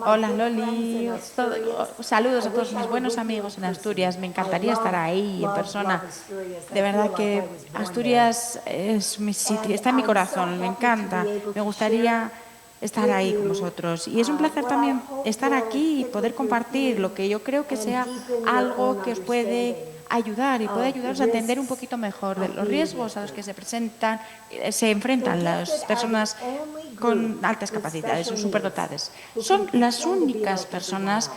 Hola Loli, saludos a todos mis buenos amigos en Asturias. Me encantaría estar ahí en persona. De verdad que Asturias es mi sitio, está en mi corazón, me encanta. Me gustaría estar ahí con vosotros. Y es un placer también estar aquí y poder compartir lo que yo creo que sea algo que os puede ayudar y puede ayudaros a entender un poquito mejor de los riesgos a los que se enfrentan las personas con altas capacidades o superdotadas. Son las únicas personas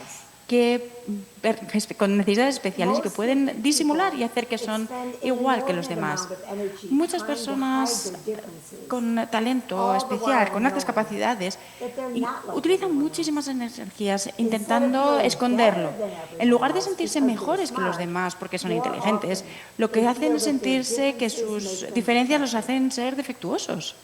con necesidades especiales que pueden disimular y hacer que son igual que los demás. Muchas personas con talento especial, con altas capacidades, utilizan muchísimas energías intentando esconderlo. En lugar de sentirse mejores que los demás porque son inteligentes, lo que hacen es sentirse que sus diferencias los hacen ser defectuosos.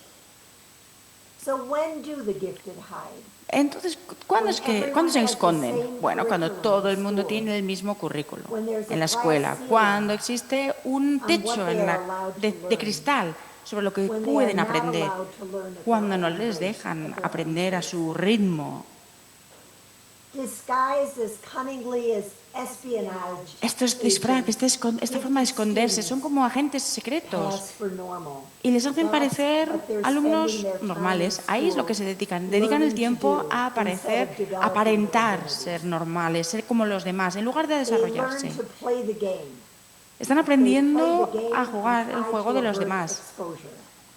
Entonces, ¿cuándo se esconden? Bueno, cuando todo el mundo tiene el mismo currículo en la escuela, cuando existe un techo de cristal sobre lo que pueden aprender, cuando no les dejan aprender a su ritmo. Estos disfraces, esta forma de esconderse, son como agentes secretos y les hacen parecer alumnos normales. Ahí es lo que se dedican. Dedican el tiempo a aparentar ser normales, ser como los demás, en lugar de desarrollarse. Están aprendiendo a jugar el juego de los demás.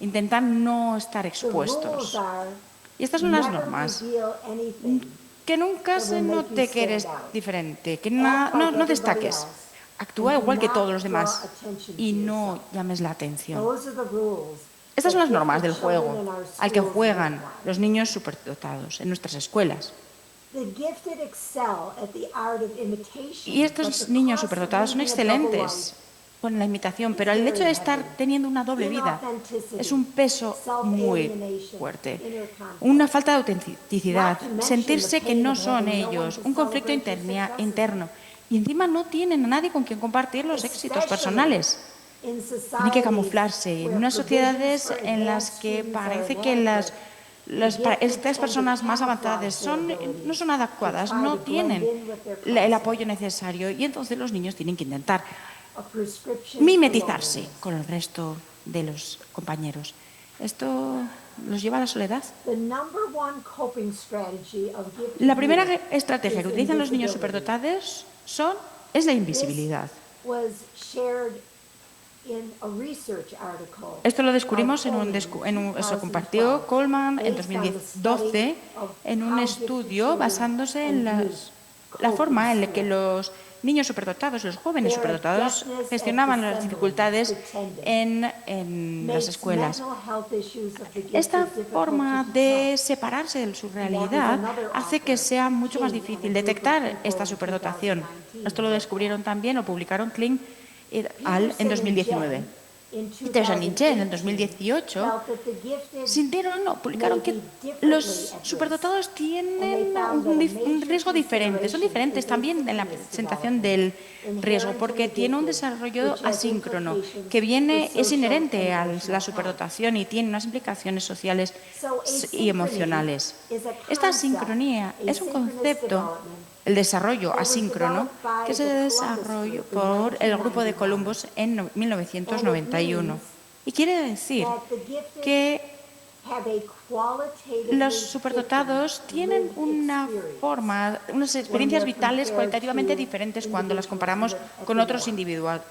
Intentan no estar expuestos. Y estas son las normas. Que nunca se note que eres diferente, que no destaques. Actúa igual que todos los demás y no llames la atención. Estas son las normas del juego al que juegan los niños superdotados en nuestras escuelas. Y estos niños superdotados son excelentes con la imitación, pero el hecho de estar teniendo una doble vida es un peso muy fuerte. Una falta de autenticidad, sentirse que no son ellos, un conflicto interno. Y encima no tienen a nadie con quien compartir los éxitos personales. Tienen que camuflarse en unas sociedades en las que parece que estas personas más avanzadas no son adecuadas, no tienen el apoyo necesario y entonces los niños tienen que intentar mimetizarse con el resto de los compañeros. Esto los lleva a la soledad. La primera estrategia que utilizan los niños superdotados es la invisibilidad. Esto lo descubrimos eso compartió Coleman en 2012 en un estudio basándose en la forma en la que los niños superdotados, los jóvenes superdotados, gestionaban las dificultades en las escuelas. Esta forma de separarse de su realidad hace que sea mucho más difícil detectar esta superdotación. Esto lo descubrieron también o publicaron Kling et al. En 2019. Peter y Chen en 2018 publicaron que los superdotados tienen un riesgo diferente. Son diferentes también en la presentación del riesgo porque tiene un desarrollo asíncrono que es inherente a la superdotación y tiene unas implicaciones sociales y emocionales. Esta asincronía es un concepto, el desarrollo asíncrono, que se desarrolló por el grupo de Columbus en 1991. Y quiere decir que los superdotados tienen unas experiencias vitales cualitativamente diferentes cuando las comparamos con otros individuos.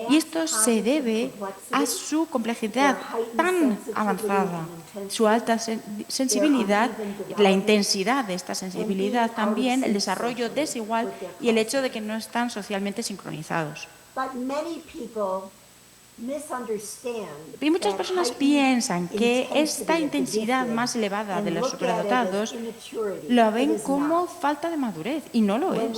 Y esto se debe a su complejidad tan avanzada, su alta sensibilidad, la intensidad de esta sensibilidad también, el desarrollo desigual y el hecho de que no están socialmente sincronizados. Y muchas personas piensan que esta intensidad más elevada de los superdotados la ven como falta de madurez y no lo es.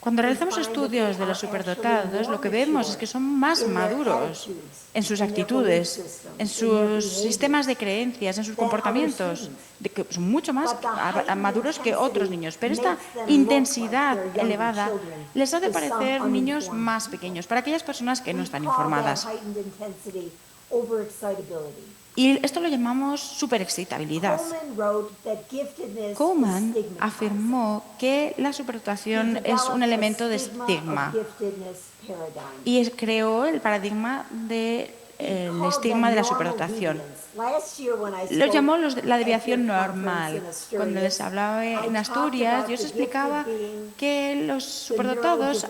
Cuando realizamos estudios de los superdotados, lo que vemos es que son más maduros en sus actitudes, en sus sistemas de creencias, en sus comportamientos, que son mucho más maduros que otros niños. Pero esta intensidad elevada les hace parecer niños más pequeños para aquellas personas que no están informadas. Y esto lo llamamos superexcitabilidad. Coleman afirmó que la superdotación es un elemento de estigma y creó el paradigma del estigma de la superdotación. Lo llamó la desviación normal. Cuando les hablaba en Asturias, yo os explicaba que los superdotados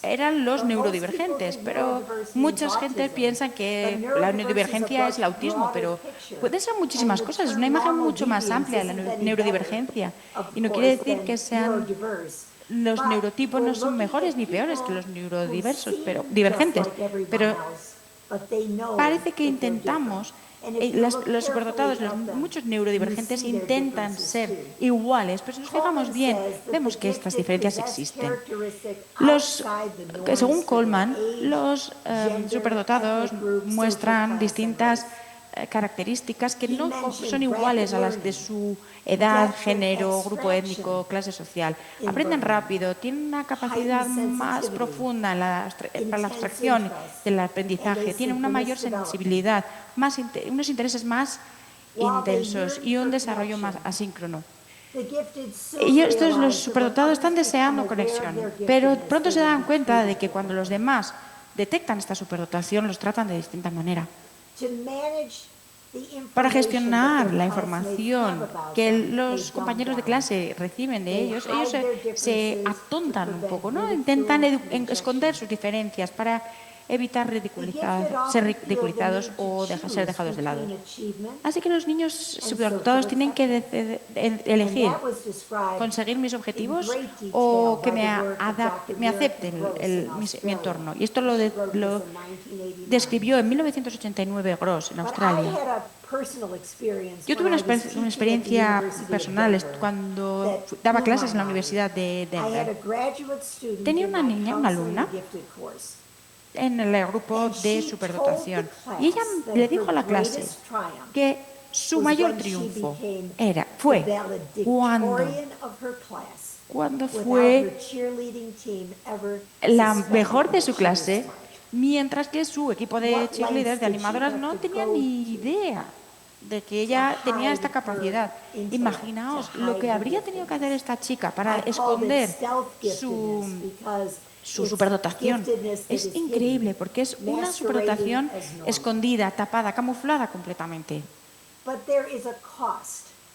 eran los neurodivergentes, pero mucha gente piensa que la neurodivergencia es el autismo, pero pueden ser muchísimas cosas. Es una imagen mucho más amplia de la neurodivergencia y no quiere decir que sean los neurotipos no son mejores ni peores que los neurodiversos, pero divergentes, pero parece que intentamos, los superdotados, muchos neurodivergentes intentan ser iguales, pero si nos fijamos bien, vemos que estas diferencias existen. Según Coleman, los superdotados muestran distintas características que no son iguales a las de su edad, género, grupo étnico, clase social. Aprenden rápido, tienen una capacidad más profunda para la abstracción del aprendizaje, tienen una mayor sensibilidad, unos intereses más intensos y un desarrollo más asíncrono. Y los superdotados están deseando conexión, pero pronto se dan cuenta de que cuando los demás detectan esta superdotación, los tratan de distinta manera. Para gestionar la información que los compañeros de clase reciben de ellos, se atontan un poco, ¿no? Intentan esconder sus diferencias para evitar ser ridiculizados o ser dejados de lado. Así que los niños superdotados tienen que elegir conseguir mis objetivos o que me acepten mi entorno. Y esto lo describió en 1989 Gross, en Australia. Yo tuve una experiencia personal cuando daba clases en la Universidad de Denver. Tenía una niña, una alumna, en el grupo de superdotación. Y ella le dijo a la clase que su mayor triunfo fue cuando fue la mejor de su clase, mientras que su equipo de cheerleaders, de animadoras, no tenía ni idea de que ella tenía esta capacidad. Imaginaos lo que habría tenido que hacer esta chica para esconder su superdotación. Es increíble porque es una superdotación escondida, tapada, camuflada completamente.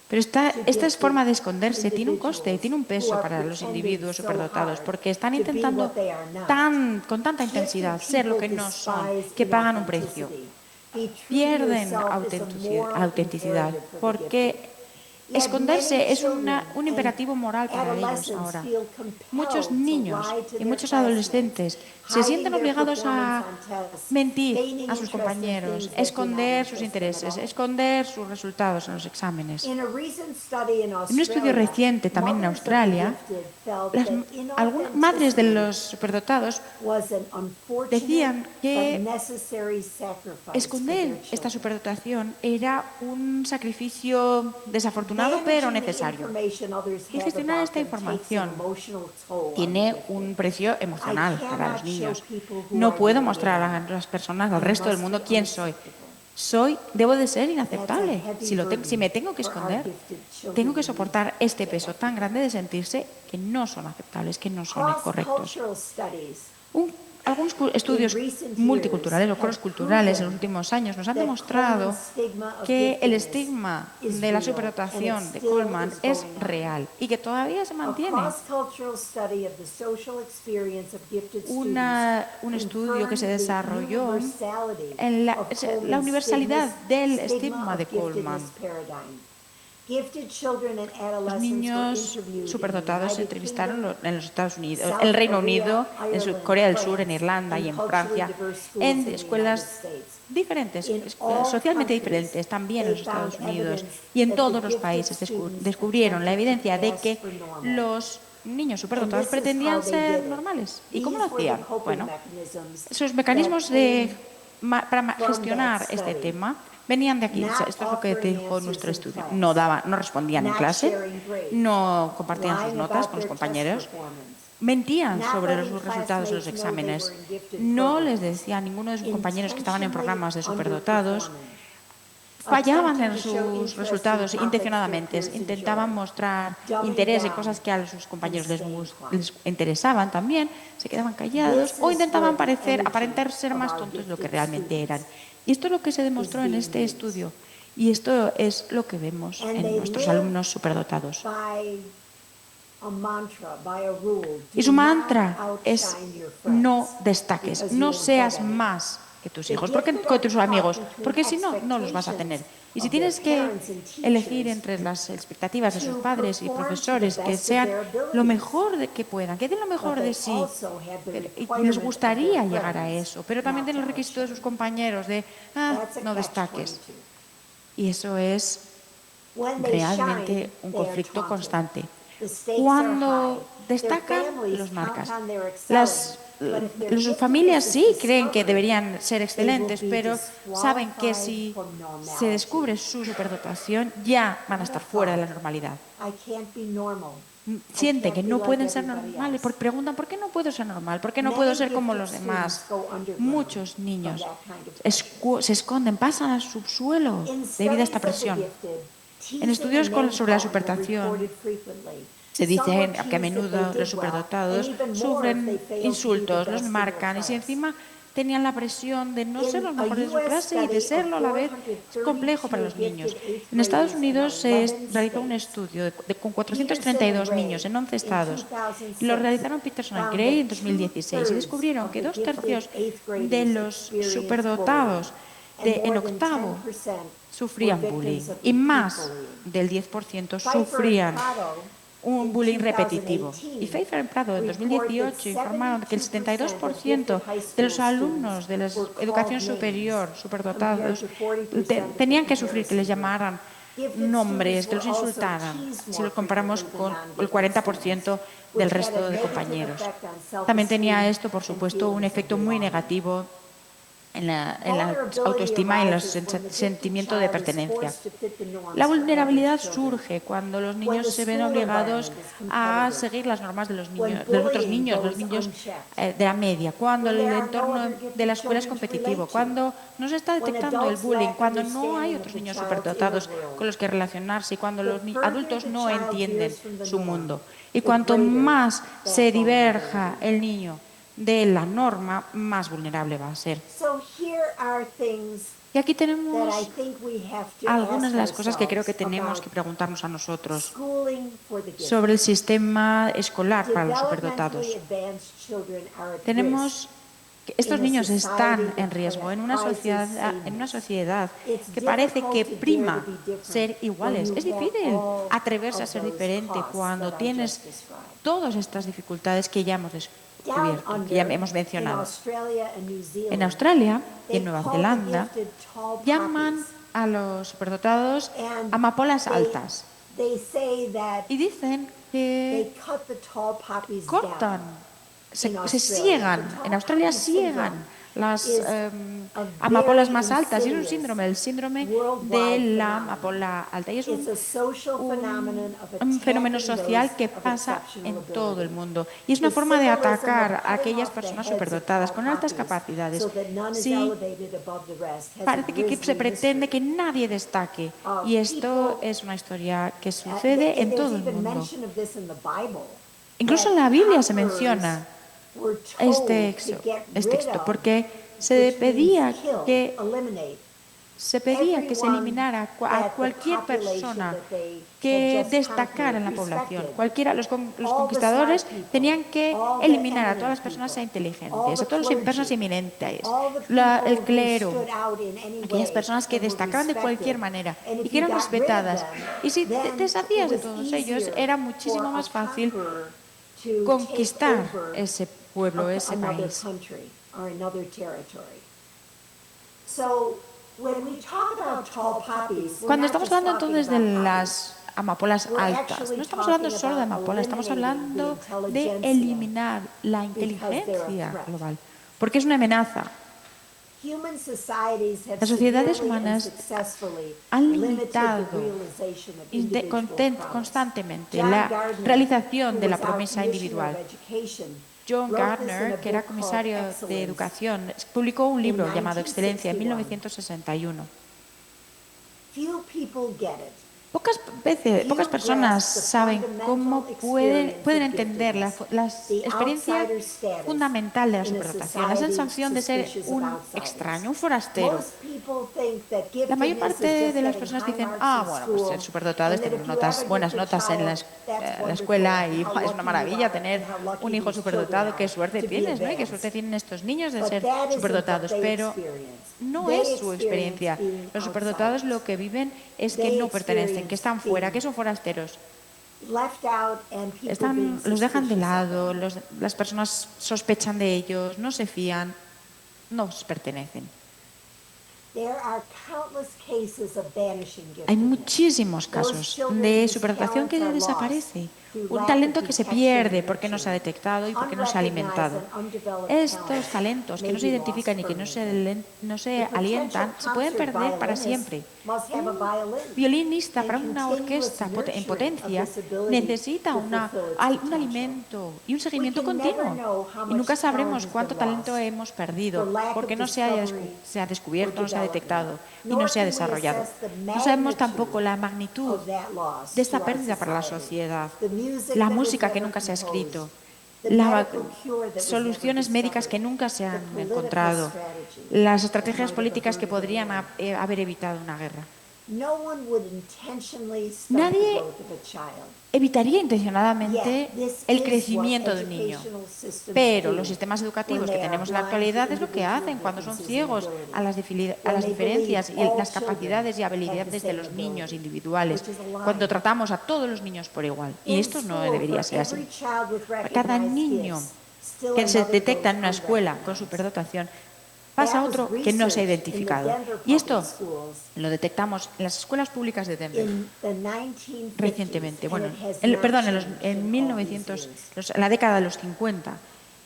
Pero esta forma de esconderse tiene un coste, tiene un peso para los individuos superdotados, porque están intentando con tanta intensidad ser lo que no son, que pagan un precio. Pierden autenticidad, porque esconderse es un imperativo moral para ellos ahora. Muchos niños y muchos adolescentes se sienten obligados a mentir a sus compañeros, esconder sus intereses, esconder sus resultados en los exámenes. En un estudio reciente también en Australia, algunas madres de los superdotados decían que esconder esta superdotación era un sacrificio desafortunado pero necesario. Y gestionar esta información tiene un precio emocional para los niños. No puedo mostrar a las personas, al resto del mundo, quién soy. Debo de ser inaceptable. Si me tengo que esconder, tengo que soportar este peso tan grande de sentirse que no son aceptables, que no son correctos. Algunos estudios multiculturales o crossculturales en los últimos años nos han demostrado que el estigma de la superdotación de Coleman es real y que todavía se mantiene. Un estudio que se desarrolló en la universalidad del estigma de Coleman. Los niños superdotados se entrevistaron en los Estados Unidos, en el Reino Unido, en Corea del Sur, en Irlanda y en Francia, en escuelas diferentes, socialmente diferentes, también en los Estados Unidos y en todos los países. Descubrieron la evidencia de que los niños superdotados pretendían ser normales. ¿Y cómo lo hacían? Bueno, sus mecanismos para gestionar este tema venían de aquí. Esto es lo que dijo nuestro estudio. No respondían en clase, no compartían sus notas con los compañeros, mentían sobre los resultados de los exámenes, no les decía a ninguno de sus compañeros que estaban en programas de superdotados, fallaban en sus resultados intencionadamente. Intentaban mostrar interés en cosas que a sus compañeros les interesaban también, se quedaban callados o intentaban aparentar ser más tontos de lo que realmente eran. Y esto es lo que se demostró en este estudio. Y esto es lo que vemos en nuestros alumnos superdotados. Y su mantra es: no destaques, no seas más que tus hijos, que tus amigos, porque si no, no los vas a tener. Y si tienes que elegir entre las expectativas de sus padres y profesores, que sean lo mejor que puedan, que den lo mejor de sí, y les gustaría llegar a eso, pero también tienen el requisito de sus compañeros de, no destaques. Y eso es realmente un conflicto constante. Cuando destacan, los marcas. Las familias sí creen que deberían ser excelentes, pero saben que si se descubre su superdotación, ya van a estar fuera de la normalidad. Sienten que no pueden ser normales, porque preguntan: ¿por qué no puedo ser normal? ¿Por qué no puedo ser como los demás? Muchos niños se esconden, pasan al subsuelo debido a esta presión. En estudios sobre la superdotación se dice que a menudo los superdotados sufren insultos, los marcan, y si encima tenían la presión de no ser los mejores de su clase y de serlo a la vez, es complejo para los niños. En Estados Unidos se realizó un estudio con 432 niños en 11 estados. Y lo realizaron Peterson y Gray en 2016 y descubrieron que 2/3 de los superdotados en octavo sufrían bullying y más del 10% sufrían un bullying repetitivo. Y Pfeiffer y Prado en 2018 informaron que el 72% de los alumnos de la educación superior superdotados tenían que sufrir que les llamaran nombres, que los insultaran, si los comparamos con el 40% del resto de compañeros. También tenía esto, por supuesto, un efecto muy negativo en la autoestima y en el sentimiento de pertenencia. La vulnerabilidad surge cuando los niños se ven obligados a seguir las normas de los otros niños, los niños de la media, cuando el entorno de la escuela es competitivo, cuando no se está detectando el bullying, cuando no hay otros niños superdotados con los que relacionarse y cuando los adultos no entienden su mundo. Y cuanto más se diverja el niño de la norma, más vulnerable va a ser. Y aquí tenemos algunas de las cosas que creo que tenemos que preguntarnos a nosotros sobre el sistema escolar para los superdotados. Tenemos que estos niños están en riesgo en una sociedad que parece que prima ser iguales. Es difícil atreverse a ser diferente cuando tienes todas estas dificultades que ya hemos descubierto, que ya hemos mencionado. En Australia y en Nueva Zelanda llaman a los superdotados amapolas altas y dicen que cortan, se siegan, en Australia siegan las amapolas más altas, y es un síndrome, el síndrome de la amapola alta, y es un fenómeno social que pasa en todo el mundo, y es una forma de atacar a aquellas personas superdotadas con altas capacidades. Sí, parece que se pretende que nadie destaque, y esto es una historia que sucede en todo el mundo. Incluso en la Biblia se menciona este texto, porque se pedía que se eliminara a cualquier persona que destacara en la población. Los conquistadores tenían que eliminar a todas las personas inteligentes, a todas las personas eminentes, el clero, aquellas personas que destacaban de cualquier manera y que eran respetadas. Y si te deshacías de todos ellos, era muchísimo más fácil conquistar ese pueblo, ese país. Cuando estamos hablando entonces de las amapolas altas, no estamos hablando solo de amapolas, estamos hablando de eliminar la inteligencia global, porque es una amenaza. Las sociedades humanas han limitado constantemente la realización de la promesa individual. John Gardner, que era comisario de Educación, publicó un libro llamado Excelencia en 1961. Pocas personas saben cómo pueden entender la experiencia fundamental de la superdotación, la sensación de ser un extraño, un forastero. La mayor parte de las personas dicen, bueno, pues ser superdotado es tener buenas notas en la escuela y es una maravilla tener un hijo superdotado, qué suerte tienes, ¿no? Y qué suerte tienen estos niños de ser superdotados, pero no es su experiencia. Los superdotados lo que viven es que no pertenecen, que están fuera, que son forasteros. Los dejan de lado, las personas sospechan de ellos, no se fían, no pertenecen. Hay muchísimos casos de superdotación que desaparece, un talento que se pierde porque no se ha detectado y porque no se ha alimentado. Estos talentos que no se identifican y que no se alientan se pueden perder para siempre. Un violinista para una orquesta en potencia necesita un alimento y un seguimiento continuo. Y nunca sabremos cuánto talento hemos perdido porque no se ha descubierto, no se ha detectado y no se ha desarrollado. No sabemos tampoco la magnitud de esta pérdida para la sociedad, la música que nunca se ha escrito, las soluciones médicas que nunca se han encontrado, las estrategias políticas que podrían haber evitado una guerra. Nadie evitaría intencionadamente el crecimiento de un niño, pero los sistemas educativos que tenemos en la actualidad es lo que hacen cuando son ciegos a las diferencias y las capacidades y habilidades de los niños individuales, cuando tratamos a todos los niños por igual. Y esto no debería ser así. Cada niño que se detecta en una escuela con superdotación pasa otro que no se ha identificado. Y esto lo detectamos en las escuelas públicas de Denver recientemente. Bueno, en 1900, la década de los 50.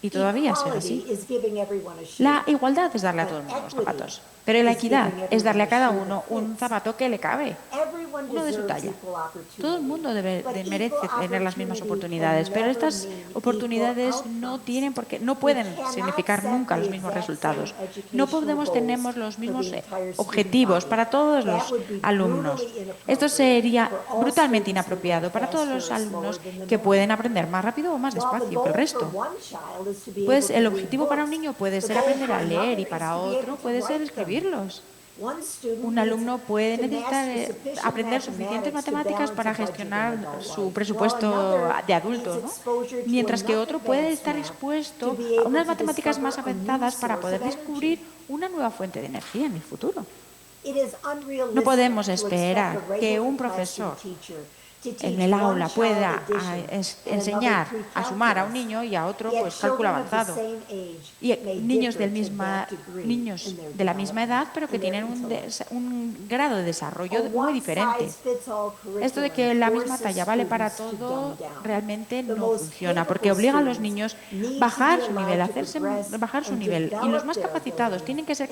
Y todavía será así. La igualdad es darle a todo el mundo los zapatos, pero la equidad es darle a cada uno un zapato que le cabe, uno de su talla. Todo el mundo merece tener las mismas oportunidades, pero estas oportunidades no pueden significar nunca los mismos resultados. No tenemos los mismos objetivos para todos los alumnos. Esto sería brutalmente inapropiado para todos los alumnos que pueden aprender más rápido o más despacio que el resto. Pues el objetivo para un niño puede ser aprender a leer y para otro puede ser escribirlos. Un alumno puede necesitar aprender suficientes matemáticas para gestionar su presupuesto de adulto, ¿no? Mientras que otro puede estar expuesto a unas matemáticas más avanzadas para poder descubrir una nueva fuente de energía en el futuro. No podemos esperar que un profesor en el aula pueda enseñar a sumar a un niño y a otro pues cálculo avanzado. Y niños de la misma edad, pero que tienen un grado de desarrollo muy diferente. Esto de que la misma talla vale para todo realmente no funciona, porque obliga a los niños a bajar su nivel. Y los más capacitados tienen que ser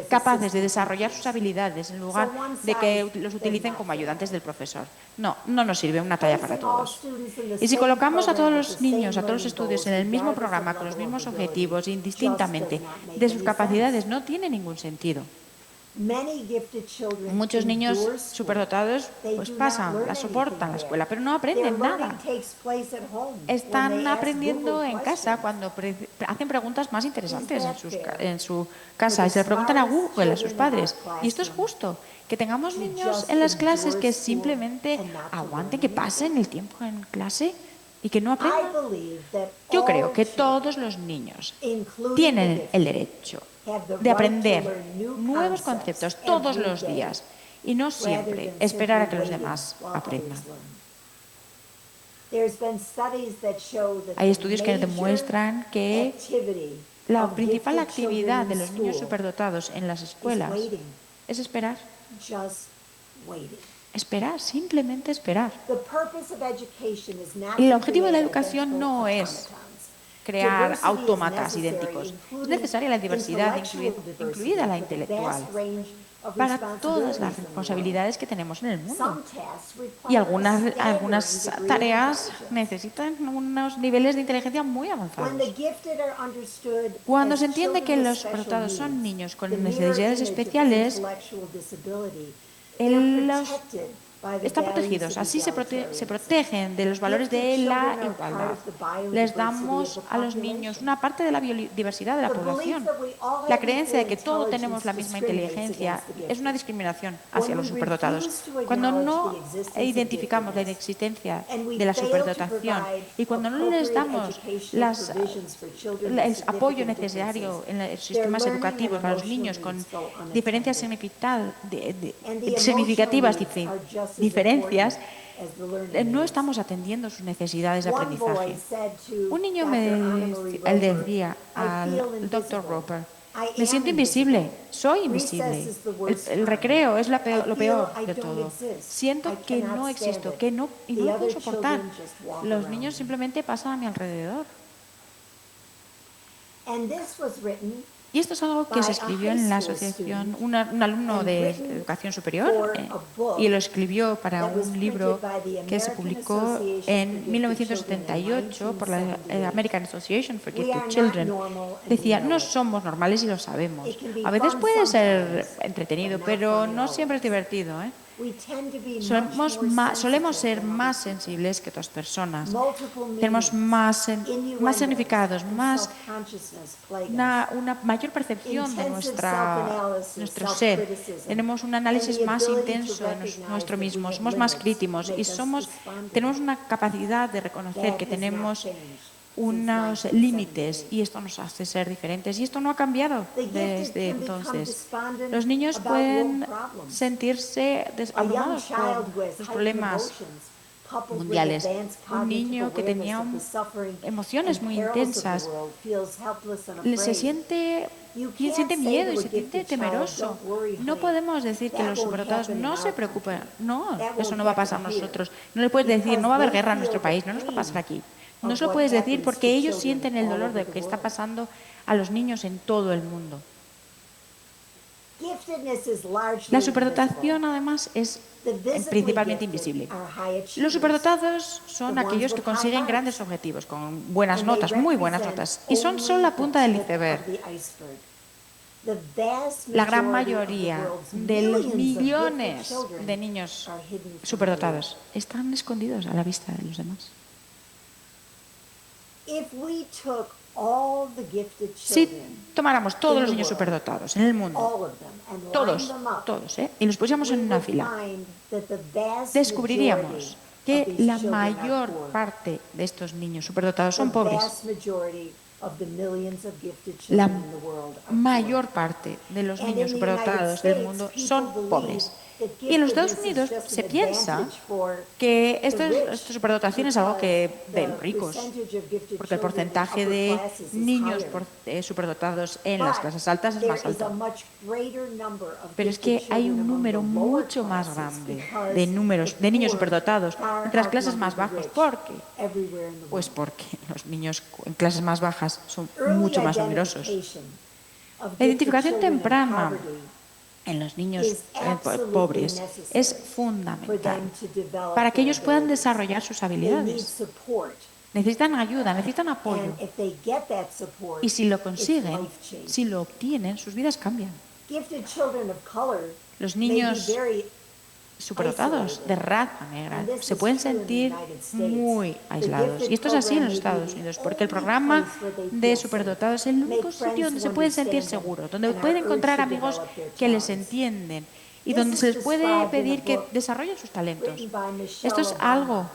capaces de desarrollar sus habilidades en lugar de que los utilicen como ayudantes del profesor. No nos sirve una talla para todos. Y si colocamos a todos los niños, a todos los estudios en el mismo programa, con los mismos objetivos, indistintamente de sus capacidades, no tiene ningún sentido. Muchos niños superdotados pues soportan la escuela, pero no aprenden nada. Están aprendiendo en casa cuando hacen preguntas más interesantes en su casa y se le preguntan a Google, a sus padres. Y esto es justo, que tengamos niños en las clases que simplemente aguanten, que pasen el tiempo en clase y que no aprendan. Yo creo que todos los niños tienen el derecho de aprender nuevos conceptos todos los días y no siempre esperar a que los demás aprendan. Hay estudios que demuestran que la principal actividad de los niños superdotados en las escuelas es esperar. Esperar, simplemente esperar. Y el objetivo de la educación no es crear autómatas idénticos. Es necesaria la diversidad, incluida la intelectual, para todas las responsabilidades que tenemos en el mundo. Y algunas tareas necesitan unos niveles de inteligencia muy avanzados. Cuando se entiende que los superdotados son niños con necesidades especiales, están protegidos, así se protegen de los valores de la igualdad. Les damos a los niños una parte de la biodiversidad de la población. La creencia de que todos tenemos la misma inteligencia es una discriminación hacia los superdotados. Cuando no identificamos la inexistencia de la superdotación y cuando no les damos el apoyo necesario en los sistemas educativos para los niños con diferencias significativas, diferencias, no estamos atendiendo sus necesidades de aprendizaje. Un niño él decía al Dr. Roper: me siento invisible, soy invisible. El recreo es lo peor de todo. Siento que no existo, y no lo puedo soportar. Los niños simplemente pasan a mi alrededor. Y esto es algo que se escribió en la asociación, un alumno de educación superior, y lo escribió para un libro que se publicó en 1978 por la American Association for Gifted Children. Decía: no somos normales y lo sabemos. A veces puede ser entretenido, pero no siempre es divertido, Solemos ser más sensibles que otras personas. Tenemos más significados, una mayor percepción de nuestro ser. Tenemos un análisis más intenso de nosotros mismos, somos más críticos y tenemos una capacidad de reconocer que tenemos unos límites, y esto nos hace ser diferentes, y esto no ha cambiado desde entonces. Los niños pueden sentirse abrumados por los problemas mundiales. Un niño que tenía emociones muy intensas se siente miedo y se siente temeroso. No podemos decir que los superdotados no se preocupen. No, eso no va a pasar a nosotros. No le puedes decir: no va a haber guerra en nuestro país, no nos va a pasar aquí. No se lo puedes decir porque ellos sienten el dolor de lo que está pasando a los niños en todo el mundo. La superdotación, además, es principalmente invisible. Los superdotados son aquellos que consiguen grandes objetivos, con buenas notas, muy buenas notas, y son solo la punta del iceberg. La gran mayoría de los millones de niños superdotados están escondidos a la vista de los demás. Si tomáramos todos los niños superdotados en el mundo, todos, y los pusiéramos en una fila, descubriríamos que la mayor parte de estos niños superdotados son pobres. La mayor parte de los niños superdotados del mundo son pobres. Y en los Estados Unidos se piensa que esta superdotación es algo de los ricos, porque el porcentaje de niños superdotados en las clases altas es más alto. Pero es que hay un número mucho más grande de niños superdotados entre las clases más bajas. ¿Por qué? Pues porque los niños en clases más bajas son mucho más numerosos. La identificación temprana en los niños pobres es fundamental para que ellos puedan desarrollar sus habilidades. Necesitan ayuda, necesitan apoyo. Y si lo consiguen, si lo obtienen, sus vidas cambian. Los niños superdotados de raza negra se pueden sentir muy aislados. Y esto es así en los Estados Unidos, porque el programa de superdotados es el único sitio donde se pueden sentir seguros, donde pueden encontrar amigos que les entienden y donde se les puede pedir que desarrollen sus talentos. Esto es algo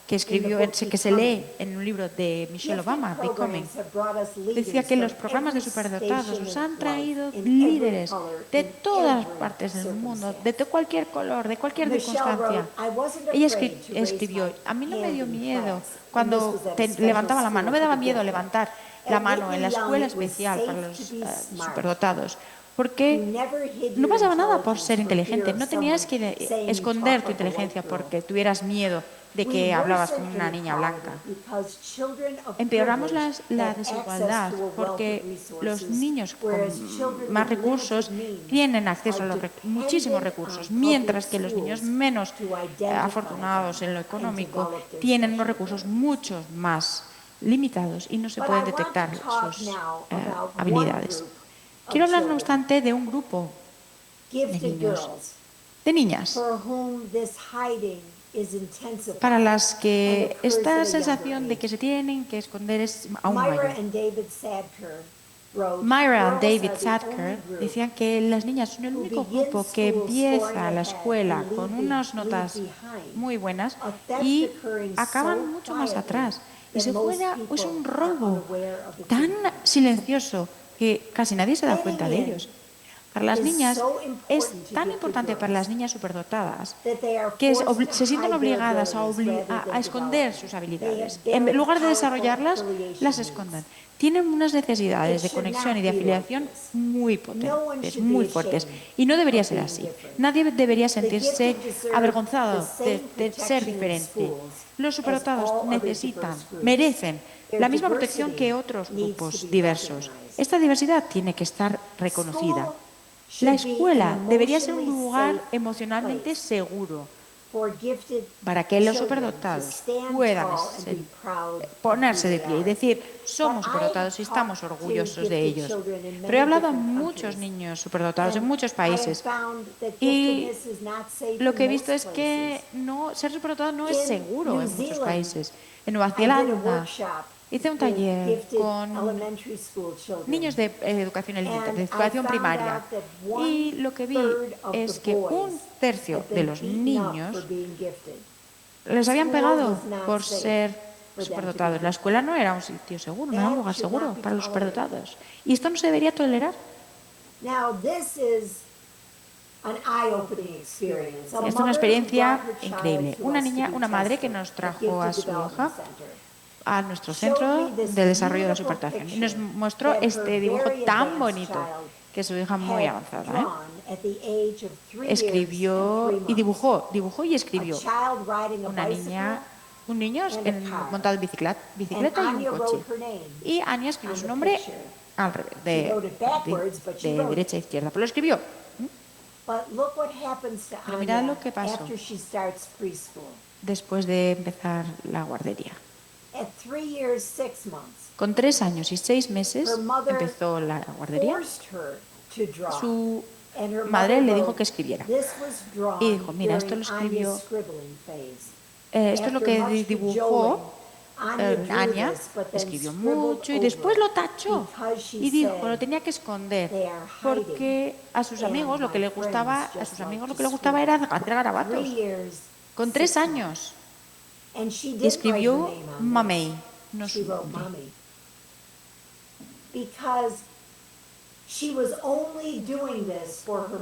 que se lee en un libro de Michelle Obama, Becoming. Decía que los programas de superdotados nos han traído líderes de todas partes del mundo, de cualquier color, de cualquier circunstancia. Ella escribió: a mí no me dio miedo cuando levantaba la mano, no me daba miedo levantar la mano en la escuela especial para los superdotados, porque no pasaba nada por ser inteligente, no tenías que esconder tu inteligencia porque tuvieras miedo de que hablabas como una niña blanca. Empeoramos la desigualdad porque los niños con más recursos tienen acceso a muchísimos recursos, mientras que los niños menos afortunados en lo económico tienen unos recursos mucho más limitados y no se pueden detectar sus habilidades. Quiero hablar, no obstante, de un grupo de niños, de niñas para las que esta sensación de que se tienen que esconder es aún mayor. Myra y David Sadker decían que las niñas son el único grupo que empieza la escuela con unas notas muy buenas y acaban mucho más atrás. Y se juega, es un robo tan silencioso que casi nadie se da cuenta de ellos. Para las niñas es tan importante para las niñas superdotadas que se sienten obligadas a esconder sus habilidades. En lugar de desarrollarlas, las esconden. Tienen unas necesidades de conexión y de afiliación muy potentes, muy fuertes. Y no debería ser así. Nadie debería sentirse avergonzado de ser diferente. Los superdotados merecen la misma protección que otros grupos diversos. Esta diversidad tiene que estar reconocida. La escuela debería ser un lugar emocionalmente seguro para que los superdotados puedan ponerse de pie y decir, somos superdotados y estamos orgullosos de ellos. Pero he hablado a muchos niños superdotados en muchos países y lo que he visto es que ser superdotado no es seguro en muchos países. En Nueva Zelanda hice un taller con niños de educación elemental, de educación primaria, y lo que vi es que un tercio de los niños les habían pegado por ser superdotados. La escuela no era un sitio seguro, no era un lugar seguro para los superdotados. Y esto no se debería tolerar. Es una experiencia increíble. Una madre que nos trajo a su hija a nuestro centro de desarrollo de la superdotación y nos mostró este dibujo tan bonito que su hija muy avanzada escribió y dibujó y escribió un niño montado en bicicleta y un coche, y Anya escribió su nombre al revés, de derecha a izquierda, pero lo escribió. Pero mirad lo que pasó después de empezar la guardería. Con 3 años y 6 meses empezó la guardería. Su madre le dijo que escribiera. Y dijo, mira, esto lo escribió, esto es lo que dibujó Anya, escribió mucho y después lo tachó. Y dijo, lo tenía que esconder, porque a sus amigos lo que le gustaba era hacer garabatos. Con 3 años. Y escribió Mamey, no su nombre.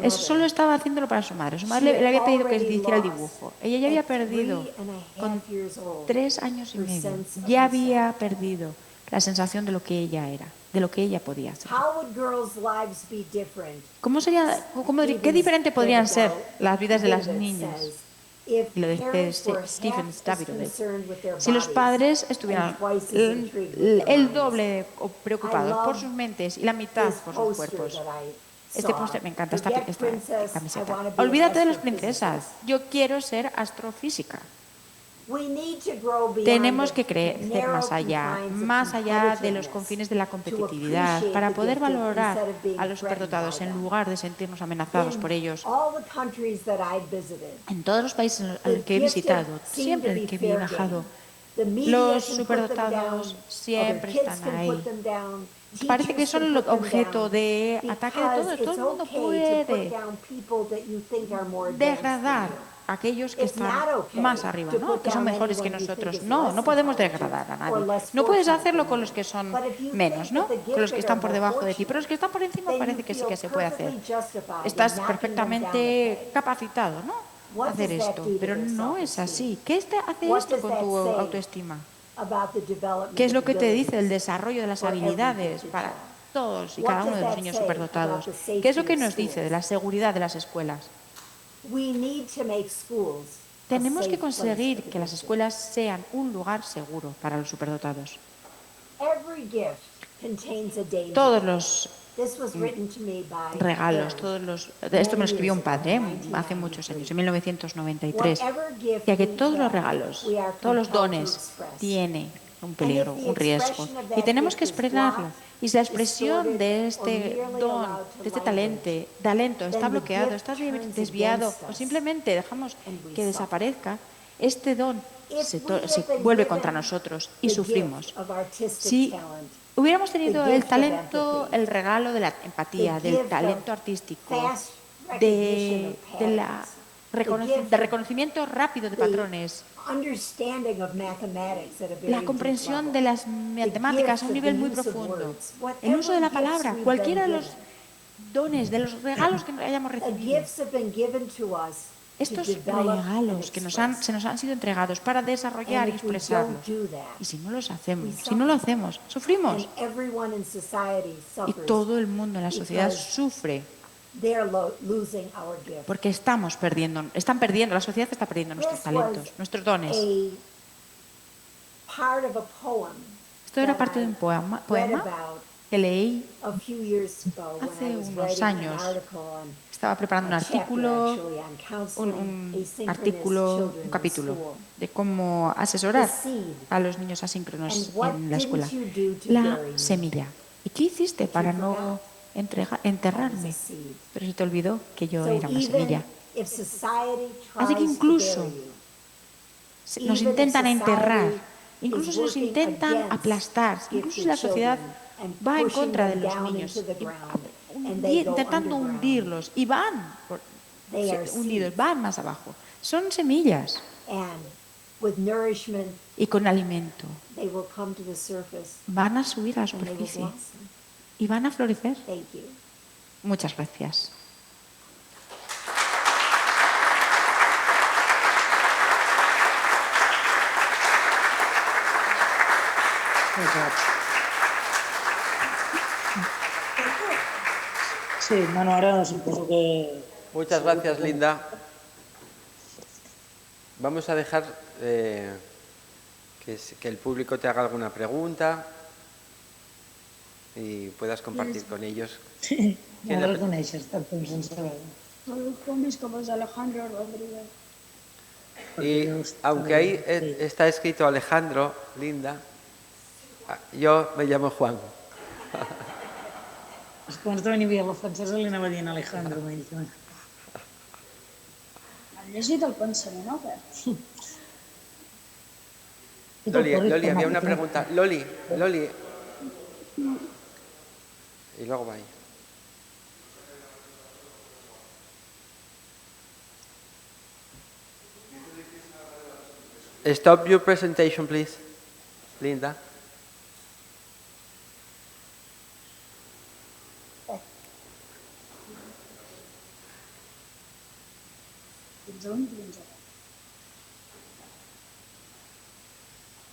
Eso solo estaba haciéndolo para su madre. Su madre le había pedido que hiciera el dibujo. Ella ya había perdido, con 3 años y medio, ya había perdido la sensación de lo que ella era, de lo que ella podía hacer. ¿Qué diferente podrían ser las vidas de las niñas? Y lo dice Stephen Davidovich. Si los padres estuvieran el doble preocupados por sus mentes y la mitad por sus cuerpos. Este póster, me encanta esta camiseta. Olvídate de las princesas. Yo quiero ser astrofísica. Tenemos que crecer más allá de los confines de la competitividad, para poder valorar a los superdotados en lugar de sentirnos amenazados por ellos. En todos los países a los que he visitado, siempre que he viajado, los superdotados siempre están ahí. Parece que son el objeto de ataque de todos. Todo el mundo puede degradar a aquellos que están más arriba, ¿no? Que son mejores que nosotros. No podemos degradar a nadie. No puedes hacerlo con los que son menos, ¿no? Con los que están por debajo de ti. Pero los que están por encima parece que sí que se puede hacer. Estás perfectamente capacitado, ¿no? A hacer esto. Pero no es así. ¿Qué hace esto con tu autoestima? ¿Qué es lo que te dice el desarrollo de las habilidades para todos y cada uno de los niños superdotados? ¿Qué es lo que nos dice de la seguridad de las escuelas? Tenemos que conseguir que las escuelas sean un lugar seguro para los superdotados. Todos los regalos, esto me lo escribió un padre hace muchos años, en 1993, ya que todos los regalos, todos los dones tienen un peligro, un riesgo. Y tenemos que expresarlo. Y si la expresión de este don, de este talento está bloqueado, está desviado o simplemente dejamos que desaparezca, este don se vuelve contra nosotros y sufrimos. Si hubiéramos tenido el talento, el regalo de la empatía, del talento artístico, del reconocimiento rápido de patrones, la comprensión de las matemáticas a un nivel muy profundo, el uso de la palabra, cualquiera de los dones, de los regalos que hayamos recibido. Estos regalos que se nos han sido entregados para desarrollar y expresarlos. Y si no los hacemos, sufrimos. Y todo el mundo en la sociedad sufre porque están perdiendo, la sociedad está perdiendo nuestros talentos, nuestros dones. Esto era parte de un poema que leí hace unos años. Estaba preparando un capítulo de cómo asesorar a los niños asíncronos en la escuela. La semilla. ¿Y qué hiciste para no enterrarme? Pero se te olvidó que yo era una semilla. Así que incluso nos intentan enterrar, incluso se nos intentan aplastar, incluso si la sociedad va en contra de los niños, intentando hundirlos, y van hundidos, van más abajo. Son semillas. Y con alimento van a subir a la superficie y van a florecer. Muchas gracias. Sí, bueno, ahora supongo que... Muchas gracias, Linda. Vamos a dejar que el público te haga alguna pregunta y puedas compartir con ellos. Sí, no lo coneixes, tampoc sense veure. Com és Alejandro Rodríguez. Y aunque ahí está escrito Alejandro, Linda, yo me llamo Juan. És que abans de venir a la francesa li anava dient Alejandro. Han llegit el pensament obert. Loli, había una pregunta. Loli. Y luego va ahí. Stop your presentation, please, Linda.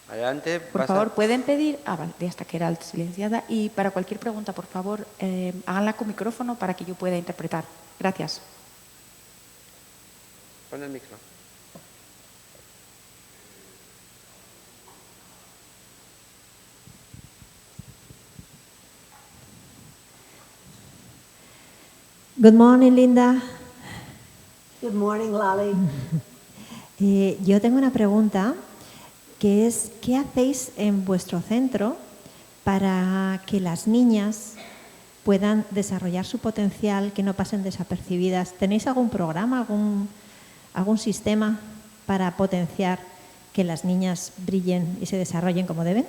Adelante. Por favor, pueden pedir... vale, hasta que era silenciada. Y para cualquier pregunta, por favor, háganla con micrófono para que yo pueda interpretar. Gracias. Pon el micro. Good morning, Linda. Good morning, Lali. Yo tengo una pregunta que es, ¿qué hacéis en vuestro centro para que las niñas puedan desarrollar su potencial, que no pasen desapercibidas? ¿Tenéis algún programa, algún sistema para potenciar que las niñas brillen y se desarrollen como deben?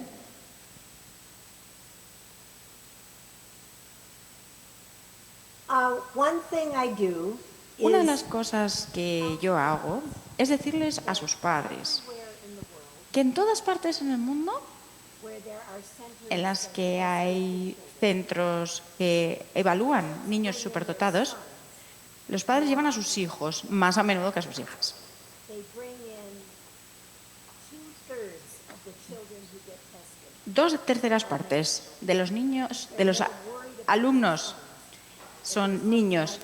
Una de las cosas que yo hago es decirles a sus padres que en todas partes en el mundo en las que hay centros que evalúan niños superdotados, los padres llevan a sus hijos más a menudo que a sus hijas. 2/3 de los niños, de los alumnos son niños.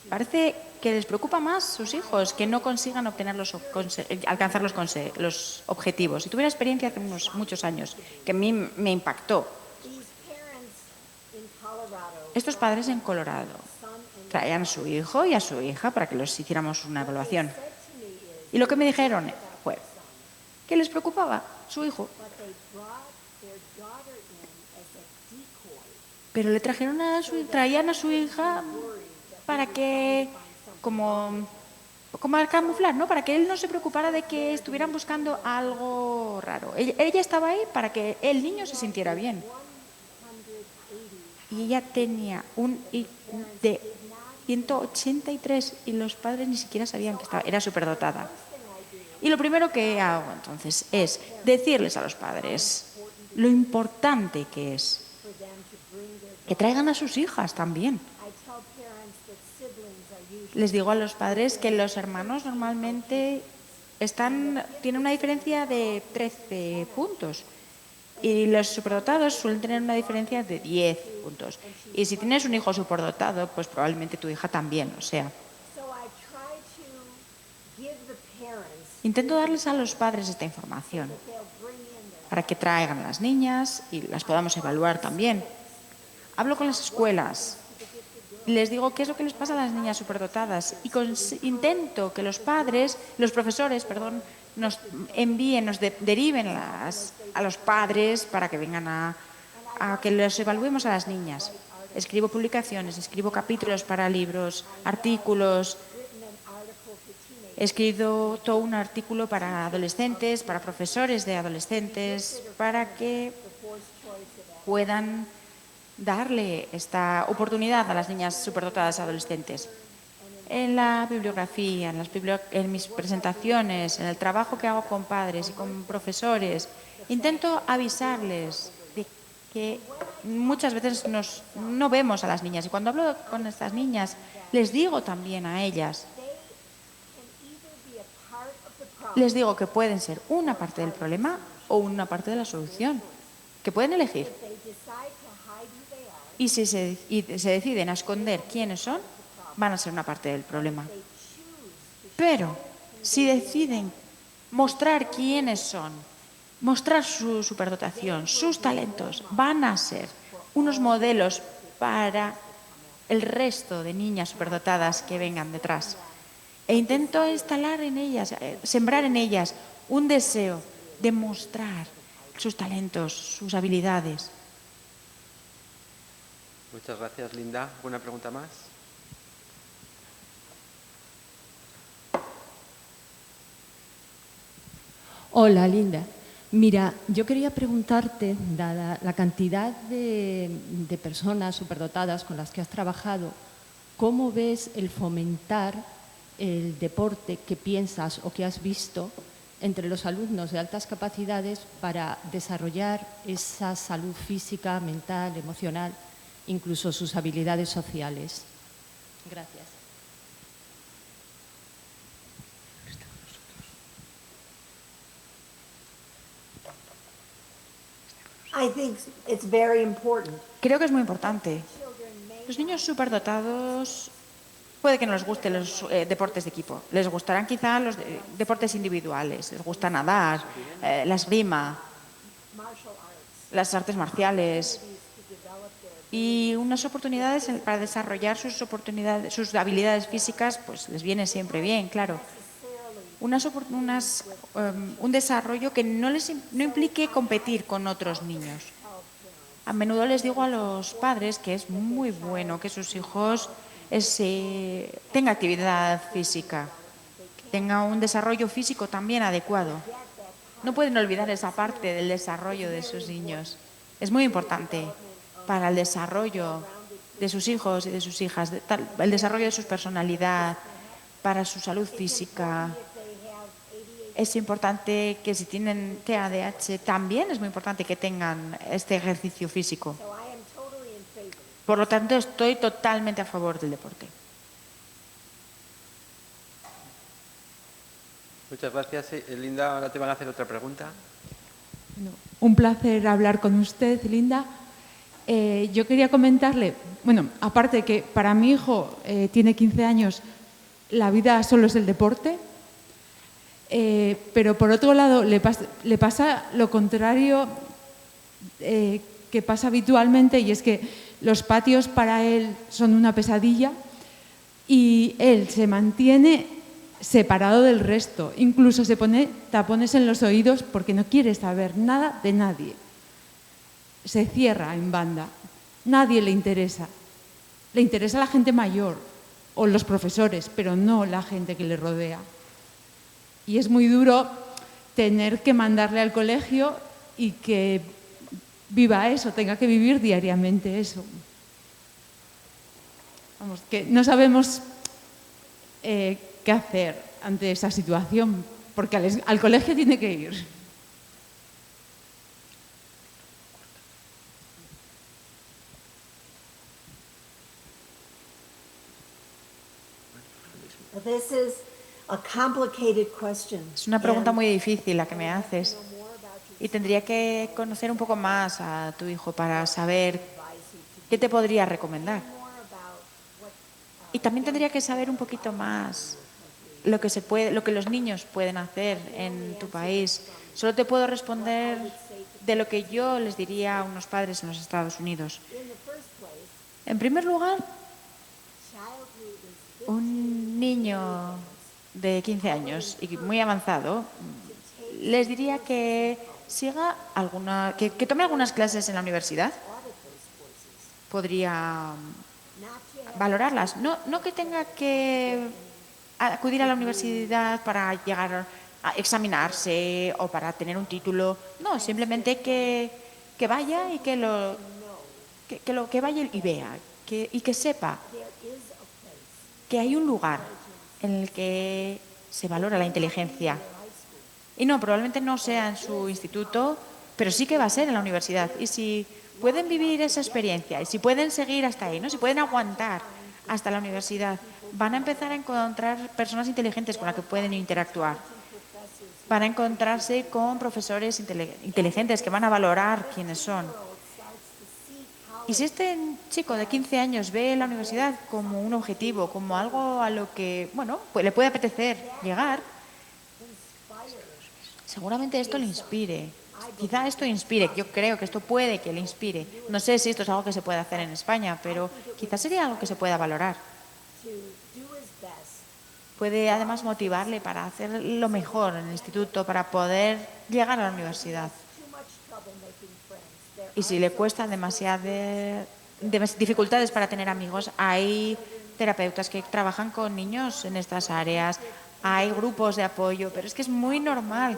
Parece que les preocupa más sus hijos que no consigan alcanzar los objetivos. Y tuve una experiencia hace muchos años que a mí me impactó. Estos padres en Colorado traían a su hijo y a su hija para que los hiciéramos una evaluación. Y lo que me dijeron fue, ¿Qué les preocupaba? Su hijo. Pero le trajeron traían a su hija para que, como al camuflar, ¿no? Para que él no se preocupara de que estuvieran buscando algo raro. Ella estaba ahí para que el niño se sintiera bien. Y ella tenía un IQ de 183 y los padres ni siquiera sabían que era superdotada. Y lo primero que hago entonces es decirles a los padres lo importante que es que traigan a sus hijas también. Les digo a los padres que los hermanos normalmente tienen una diferencia de 13 puntos y los superdotados suelen tener una diferencia de 10 puntos. Y si tienes un hijo superdotado, pues probablemente tu hija también, o sea. Intento darles a los padres esta información para que traigan a las niñas y las podamos evaluar también. Hablo con las escuelas, les digo qué es lo que les pasa a las niñas superdotadas y intento que los profesores, nos envíen, deriven a los padres para que vengan a que los evaluemos a las niñas. Escribo publicaciones, escribo capítulos para libros, artículos. He escrito todo un artículo para adolescentes, para profesores de adolescentes, para que puedan darle esta oportunidad a las niñas superdotadas adolescentes. En la bibliografía, en mis presentaciones, en el trabajo que hago con padres y con profesores, intento avisarles de que muchas veces no vemos a las niñas. Y cuando hablo con estas niñas, les digo también a ellas, les digo que pueden ser una parte del problema o una parte de la solución, que pueden elegir. Y si se deciden a esconder quiénes son, van a ser una parte del problema. Pero si deciden mostrar quiénes son, mostrar su superdotación, sus talentos, van a ser unos modelos para el resto de niñas superdotadas que vengan detrás. E intento instalar en ellas, sembrar en ellas un deseo de mostrar sus talentos, sus habilidades. Muchas gracias, Linda. ¿Alguna pregunta más? Hola, Linda. Mira, yo quería preguntarte, dada la cantidad de personas superdotadas con las que has trabajado, ¿cómo ves el fomentar el deporte que piensas o que has visto entre los alumnos de altas capacidades para desarrollar esa salud física, mental, emocional, incluso sus habilidades sociales? Gracias. I think it's very important. Creo que es muy importante. Los niños superdotados puede que no les gusten los deportes de equipo. Les gustarán quizá los deportes individuales. Les gusta nadar, la esgrima, las artes marciales y unas oportunidades para desarrollar sus habilidades físicas, pues les viene siempre bien, claro. Un desarrollo que no implique competir con otros niños. A menudo les digo a los padres que es muy bueno que sus hijos tengan actividad física, que tengan un desarrollo físico también adecuado. No pueden olvidar esa parte del desarrollo de sus niños. Es muy importante para el desarrollo de sus hijos y de sus hijas, el desarrollo de su personalidad, para su salud física. Es importante que si tienen TDAH, también es muy importante que tengan este ejercicio físico. Por lo tanto, estoy totalmente a favor del deporte. Muchas gracias. Linda, ahora te van a hacer otra pregunta. Bueno, un placer hablar con usted, Linda. Yo quería comentarle, bueno, aparte de que para mi hijo tiene 15 años, la vida solo es el deporte, pero por otro lado le pasa lo contrario que pasa habitualmente, y es que los patios para él son una pesadilla y él se mantiene separado del resto. Incluso se pone tapones en los oídos porque no quiere saber nada de nadie. Se cierra en banda. Nadie le interesa. Le interesa la gente mayor o los profesores, pero no la gente que le rodea. Y es muy duro tener que mandarle al colegio y que viva eso, tenga que vivir diariamente eso. Vamos, que no sabemos qué hacer ante esa situación, porque al colegio tiene que ir. This is a complicated question. Es una pregunta muy difícil la que me haces. Y tendría que conocer un poco más a tu hijo para saber qué te podría recomendar. Y también tendría que saber un poquito más lo que los niños pueden hacer en tu país. Solo te puedo responder de lo que yo les diría a unos padres en los Estados Unidos. En primer lugar, un niño de 15 años y muy avanzado, les diría que que tome algunas clases en la universidad. Podría valorarlas. No que tenga que acudir a la universidad para llegar a examinarse o para tener un título. No, simplemente que vaya y que vaya y vea y que sepa que hay un lugar en el que se valora la inteligencia. Y no, probablemente no sea en su instituto, pero sí que va a ser en la universidad. Y si pueden vivir esa experiencia y si pueden seguir hasta ahí, ¿no? Si pueden aguantar hasta la universidad, van a empezar a encontrar personas inteligentes con las que pueden interactuar. Van a encontrarse con profesores inteligentes que van a valorar quiénes son. Y si este chico de 15 años ve la universidad como un objetivo, como algo a lo que, bueno, pues le puede apetecer llegar, seguramente esto le inspire. Quizá esto inspire, yo creo que esto puede que le inspire. No sé si esto es algo que se puede hacer en España, pero quizás sería algo que se pueda valorar. Puede además motivarle para hacer lo mejor en el instituto, para poder llegar a la universidad. Y si le cuesta demasiadas dificultades para tener amigos, hay terapeutas que trabajan con niños en estas áreas, hay grupos de apoyo, pero es que es muy normal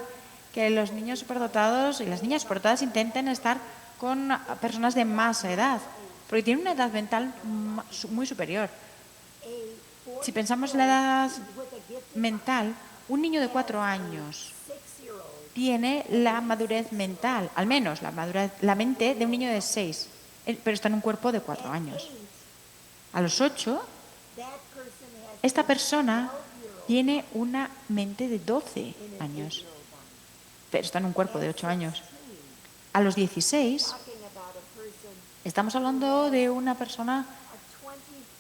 que los niños superdotados y las niñas superdotadas intenten estar con personas de más edad, porque tienen una edad mental muy superior. Si pensamos en la edad mental, un niño de 4 años tiene la madurez mental, al menos la mente de un niño de 6, pero está en un cuerpo de 4 años. A los 8, esta persona tiene una mente de 12 años, pero está en un cuerpo de 8 años. A los 16, estamos hablando de una persona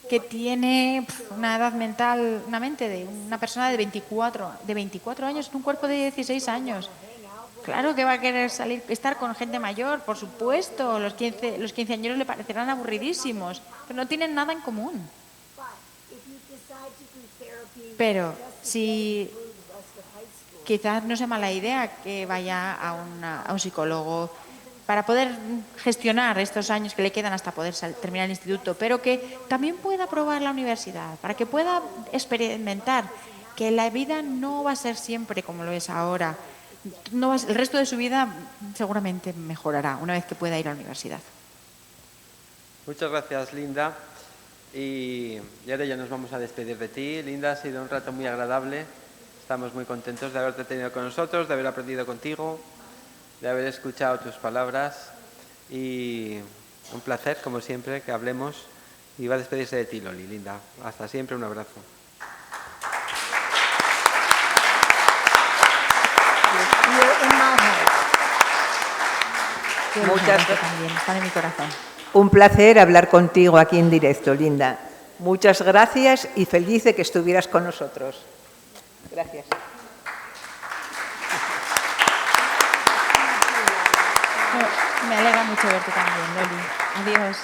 que tiene una edad mental, una mente de una persona de 24 años en un cuerpo de 16 años. Claro que va a querer estar con gente mayor, por supuesto. Los quinceañeros le parecerán aburridísimos, pero no tienen nada en común. Pero si quizás no sea mala idea que vaya a un psicólogo para poder gestionar estos años que le quedan hasta poder terminar el instituto, pero que también pueda probar la universidad, para que pueda experimentar que la vida no va a ser siempre como lo es ahora. El resto de su vida seguramente mejorará una vez que pueda ir a la universidad. Muchas gracias, Linda. Y ahora ya nos vamos a despedir de ti. Linda, ha sido un rato muy agradable. Estamos muy contentos de haberte tenido con nosotros, de haber aprendido contigo, de haber escuchado tus palabras. Y un placer, como siempre, que hablemos. Y va a despedirse de ti, Loli. Linda, hasta siempre, un abrazo. También están en mi corazón. Un placer hablar contigo aquí en directo, Linda. Muchas gracias y feliz de que estuvieras con nosotros. Gracias. Me alegra mucho verte también, Loli. Adiós.